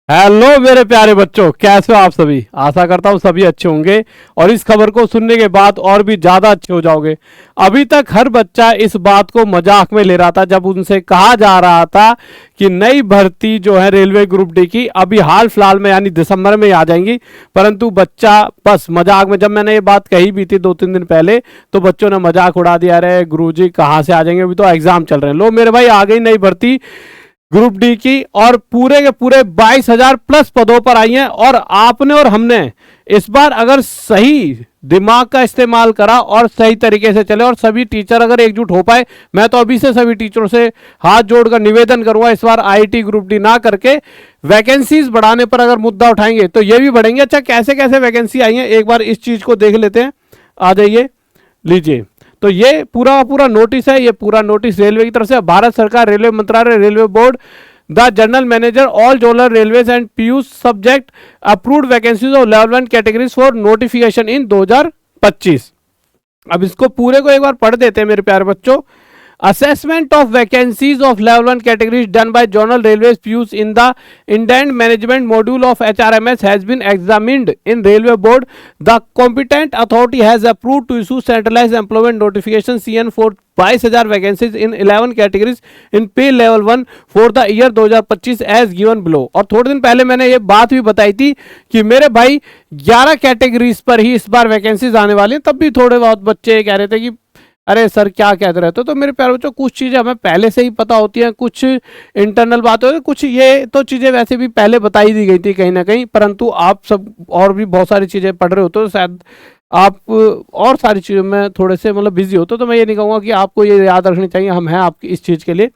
Hello मेरे प्यारे बच्चों, कैसे हो आप सभी। आशा करता हूँ सभी अच्छे होंगे और इस खबर को सुनने के बाद और भी ज़्यादा अच्छे हो जाओगे। अभी तक हर बच्चा इस बात को मजाक में ले रहा था जब उनसे कहा जा रहा था कि नई भर्ती जो है रेलवे ग्रुप डी की अभी हाल फिलहाल में यानी दिसंबर में आ जाएंगी। परंतु बच्चा बस मजाक में, जब मैंने ये बात कही भी थी 2-3 दिन पहले, तो बच्चों ने मजाक उड़ा दिया, रहे गुरुजी कहाँ से आ जाएंगे, अभी तो एग्जाम चल रहे हैं। लो मेरे भाई, आ गई नई भर्ती ग्रुप डी की और पूरे के पूरे 22,000 प्लस पदों पर आई हैं। और आपने और हमने इस बार अगर सही दिमाग का इस्तेमाल करा और सही तरीके से चले और सभी टीचर अगर एकजुट हो पाए, मैं तो अभी से सभी टीचरों से हाथ जोड़कर निवेदन करूंगा, इस बार आईटी ग्रुप डी ना करके वैकेंसीज बढ़ाने पर अगर मुद्दा उठाएंगे तो ये भी बढ़ेंगे। अच्छा, कैसे कैसे वैकेंसी आई है एक बार इस चीज को देख लेते हैं। आ जाइए, लीजिए। तो ये पूरा पूरा नोटिस है, ये पूरा नोटिस रेलवे की तरफ से। भारत सरकार, रेलवे मंत्रालय, railway board, the general manager all zonal railways and Piyush subject approved vacancies of level 1 categories for notification इन 2025। अब इसको पूरे को एक बार पढ़ देते हैं मेरे प्यारे बच्चों। Assessment of vacancies of level 1 categories done by Zonal Railways PUs in the Indent Management module of HRMS has been examined in Railway Board. The competent authority has approved to issue centralized employment notification CN for 22,000 vacancies in 11 categories in pay level 1 for the year 2025 as given below। और थोड़े दिन पहले मैंने ये बात भी बताई थी कि मेरे भाई 11 कैटेगरीज पर ही इस बार वैकेंसीज आने वाली हैं। तब भी थोड़े बहुत बच्चे कह रहे थे कि अरे सर क्या कहते रहते हो। तो मेरे प्यारे बच्चों, कुछ चीज़ें हमें पहले से ही पता होती हैं, कुछ इंटरनल बातें होती हैं, कुछ ये तो चीज़ें वैसे भी पहले बताई दी गई थी कहीं ना कहीं। परंतु आप सब और भी बहुत सारी चीज़ें पढ़ रहे होते हो, शायद आप और सारी चीज़ों में थोड़े से मतलब बिजी होते हो, तो मैं ये नहीं कहूँगा कि आपको ये याद रखनी चाहिए, हम हैं आपकी इस चीज़ के लिए।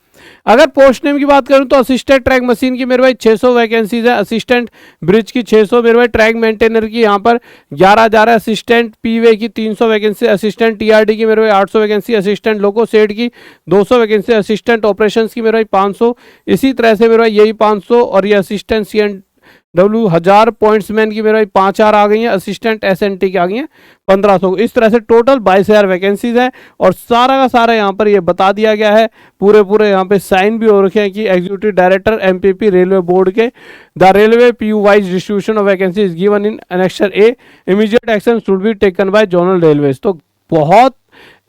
अगर पोस्ट नेम की बात करूं तो असिस्टेंट ट्रैक मशीन की मेरे भाई 600 वैकेंसीज है, असिस्टेंट ब्रिज की 600 मेरे भाई, ट्रैक मेंटेनर की यहाँ पर 11 जा रहा है, असिस्टेंट पीवे की 300 वैकेंसी, असिस्टेंट टीआरडी की मेरे भाई 800 वैकेंसी, असिस्टेंट लोको सेड की 200 वैकेंसी, असिस्टेंट ऑपरेशंस की मेरे भाई 500, इसी तरह से मेरे भाई यही 500, और ये असिस्टेंट CNW 1000 पॉइंट्समैन की मेरे भाई 5,000 आ गई हैं, असिस्टेंट SNT की आ गई हैं 1,500। इस तरह से टोटल 22,000 वैकेंसीज हैं और सारा का सारा यहाँ पर ये बता दिया गया है। पूरे यहाँ पे साइन भी हो रखे हैं कि executive director MPP railway board के, the railway PU wise distribution of vacancy is given in annexure A, immediate action should be taken by zonal railways. तो बहुत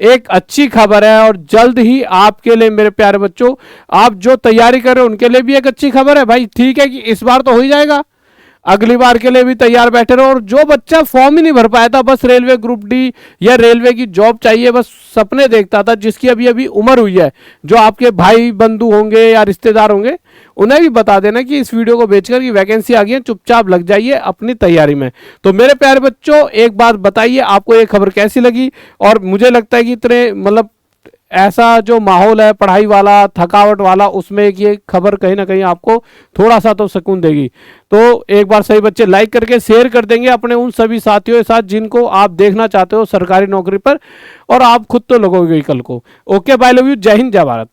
एक अच्छी खबर है और जल्द ही आपके लिए मेरे प्यारे बच्चों, आप जो तैयारी कर रहे हो उनके लिए भी एक अच्छी खबर है भाई। ठीक है कि इस बार तो हो ही जाएगा, अगली बार के लिए भी तैयार बैठे रहो। और जो बच्चा फॉर्म ही नहीं भर पाया था, बस रेलवे ग्रुप डी या रेलवे की जॉब चाहिए, बस सपने देखता था, जिसकी अभी अभी उम्र हुई है, जो आपके भाई बंधु होंगे या रिश्तेदार होंगे, उन्हें भी बता देना कि इस वीडियो को बेचकर की वैकेंसी आ गई है, चुपचाप लग जाइए अपनी तैयारी में। तो मेरे प्यारे बच्चों, एक बात बताइए, आपको ये खबर कैसी लगी। और मुझे लगता है कि इतने मतलब ऐसा जो माहौल है पढ़ाई वाला, थकावट वाला, उसमें ये खबर कहीं ना कहीं आपको थोड़ा सा तो सुकून देगी। तो एक बार सही बच्चे लाइक करके शेयर कर देंगे अपने उन सभी साथियों के साथ जिनको आप देखना चाहते हो सरकारी नौकरी पर, और आप खुद तो लगोगे कल को। ओके, बाय, लव यू, जय हिंद, जय भारत।